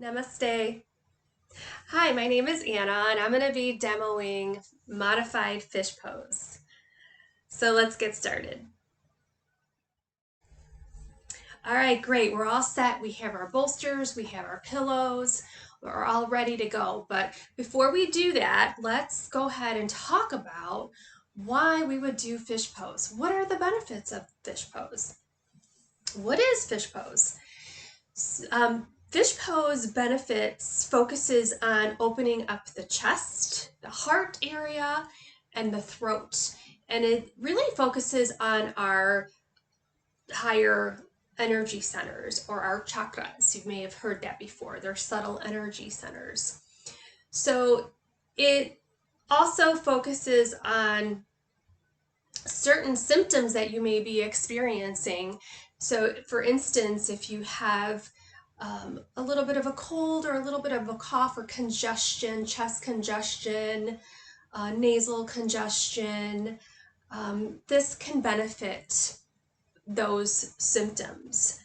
Namaste. Hi, my name is Anna, and I'm going to be demoing modified fish pose. So let's get started. All right, great. We're all set. We have our bolsters, we have our pillows, we're all ready to go. But before we do that, let's go ahead and talk about why we would do fish pose. What are the benefits of fish pose? What is fish pose? Fish pose benefits focuses on opening up the chest, the heart area, and the throat. And it really focuses on our higher energy centers or our chakras. You may have heard that before. They're subtle energy centers. So it also focuses on certain symptoms that you may be experiencing. So, for instance, if you have a little bit of a cold or a little bit of a cough or congestion, chest congestion, nasal congestion, this can benefit those symptoms.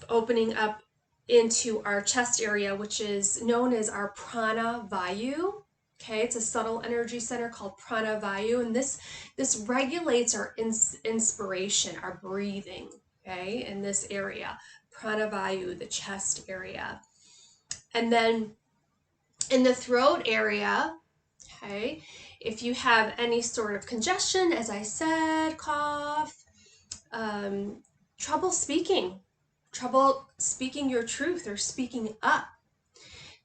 Opening up into our chest area, which is known as our prana vayu. Okay, it's a subtle energy center called prana vayu, and this regulates our inspiration, our breathing. Okay, in this area, prana vayu, the chest area, and then in the throat area. Okay, if you have any sort of congestion, as I said, cough, um, trouble speaking, your truth or speaking up.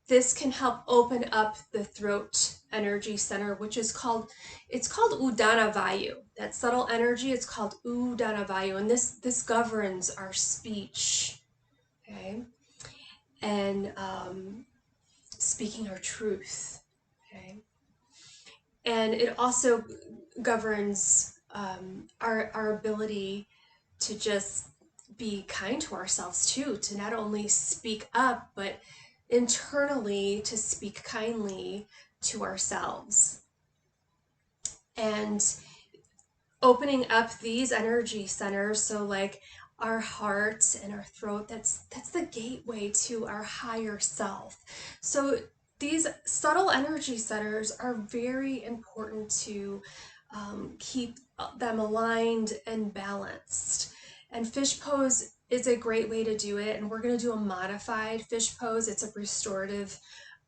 This can help open up the throat energy center, which is called Udana Vayu. That subtle energy, it's called Udana Vayu, and this governs our speech, okay, and speaking our truth, okay, and it also governs our ability to just be kind to ourselves too, to not only speak up, but internally to speak kindly to ourselves. And opening up these energy centers, so like our heart and our throat, that's the gateway to our higher self. So these subtle energy centers are very important to keep them aligned and balanced. And fish pose is a great way to do it. And we're going to do a modified fish pose. It's a restorative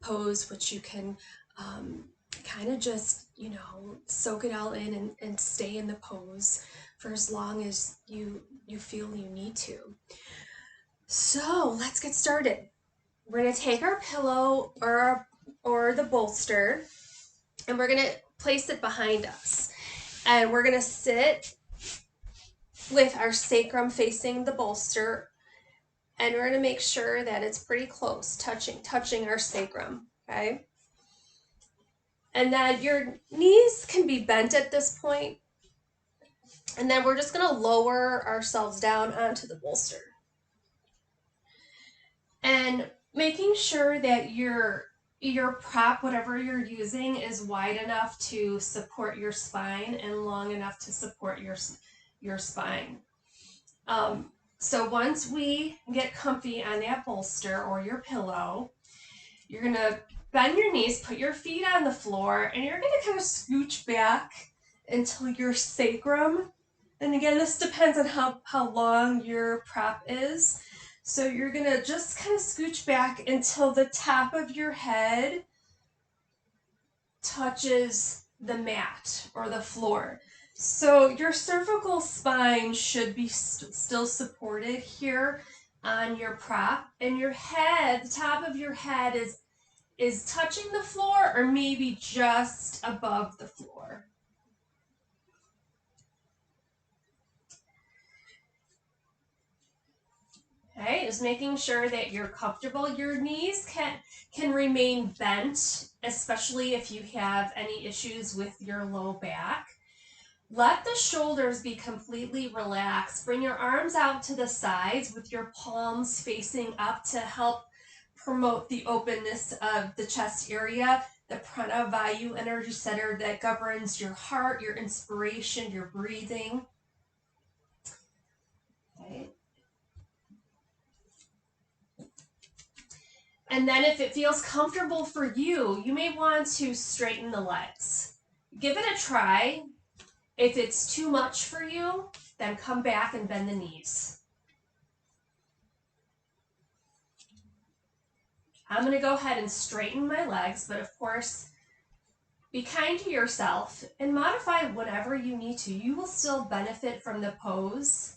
pose, which you can kind of just, soak it all in and stay in the pose for as long as you feel you need to. So let's get started. We're going to take our pillow or the bolster, and we're going to place it behind us. And we're going to sit with our sacrum facing the bolster, and we're going to make sure that it's pretty close, touching our sacrum, okay? And then your knees can be bent at this point, and then we're just going to lower ourselves down onto the bolster. And making sure that your prop, whatever you're using, is wide enough to support your spine and long enough to support your spine. So once we get comfy on that bolster or your pillow, you're going to bend your knees, put your feet on the floor, and you're going to kind of scooch back until your sacrum, and again, this depends on how long your prop is. So you're going to just kind of scooch back until the top of your head touches the mat or the floor. So your cervical spine should be still supported here on your prop, and your head, the top of your head is touching the floor or maybe just above the floor. Okay, just making sure that you're comfortable. Your knees can remain bent, especially if you have any issues with your low back. Let the shoulders be completely relaxed. Bring your arms out to the sides with your palms facing up to help promote the openness of the chest area, the prana vayu energy center that governs your heart, your inspiration, your breathing. Okay. And then if it feels comfortable for you, you may want to straighten the legs. Give it a try. If it's too much for you, then come back and bend the knees. I'm going to go ahead and straighten my legs, but of course, be kind to yourself and modify whatever you need to. You will still benefit from the pose.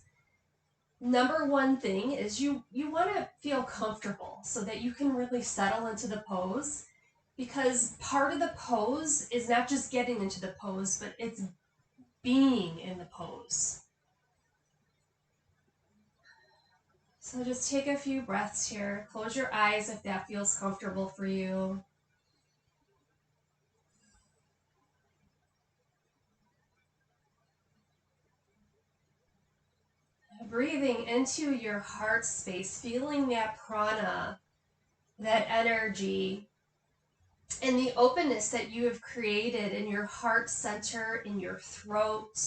Number one thing is you want to feel comfortable so that you can really settle into the pose, because part of the pose is not just getting into the pose, but it's being in the pose. So just take a few breaths here. Close your eyes if that feels comfortable for you. Breathing into your heart space, feeling that prana, that energy, and the openness that you have created in your heart center, in your throat,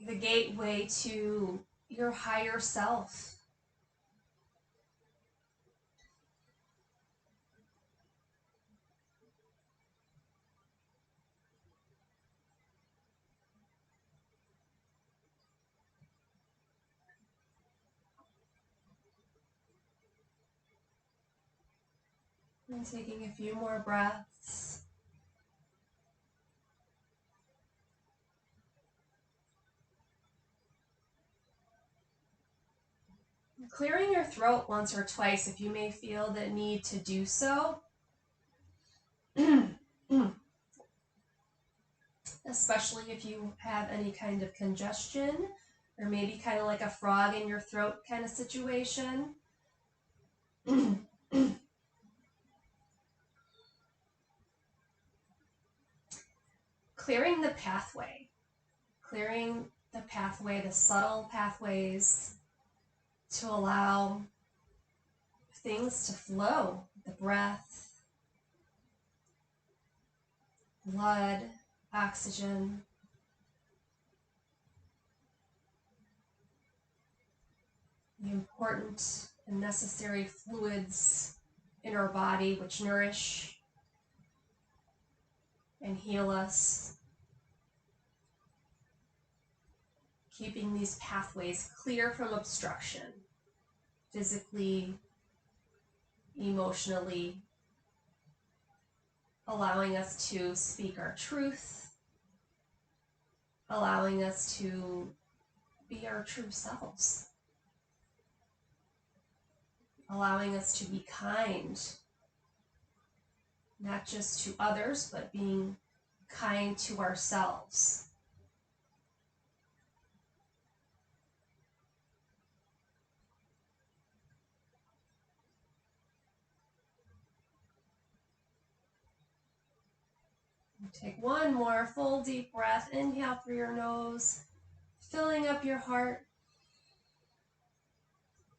the gateway to your higher self. And taking a few more breaths. Clearing your throat once or twice if you may feel the need to do so. Especially if you have any kind of congestion or maybe kind of like a frog in your throat kind of situation. Clearing the pathway, the subtle pathways to allow things to flow, the breath, blood, oxygen. The important and necessary fluids in our body which nourish and heal us. Keeping these pathways clear from obstruction, physically, emotionally, allowing us to speak our truth, allowing us to be our true selves, allowing us to be kind, not just to others, but being kind to ourselves. Take one more full deep breath. Inhale through your nose, filling up your heart.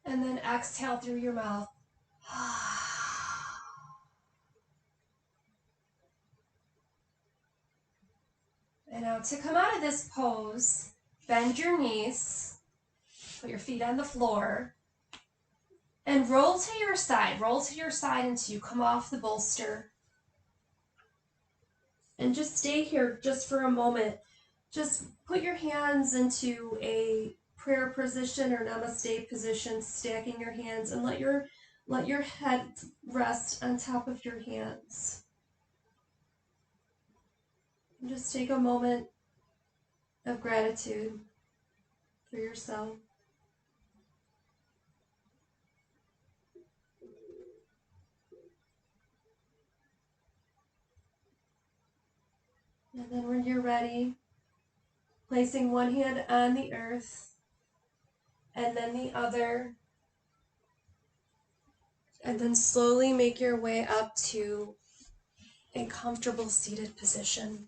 And then exhale through your mouth. And now to come out of this pose, bend your knees, put your feet on the floor, and roll to your side. Roll to your side until you come off the bolster. And just stay here just for a moment. Just put your hands into a prayer position or namaste position, stacking your hands, and let your head rest on top of your hands. And just take a moment of gratitude for yourself. And then when you're ready, placing one hand on the earth and then the other, and then slowly make your way up to a comfortable seated position.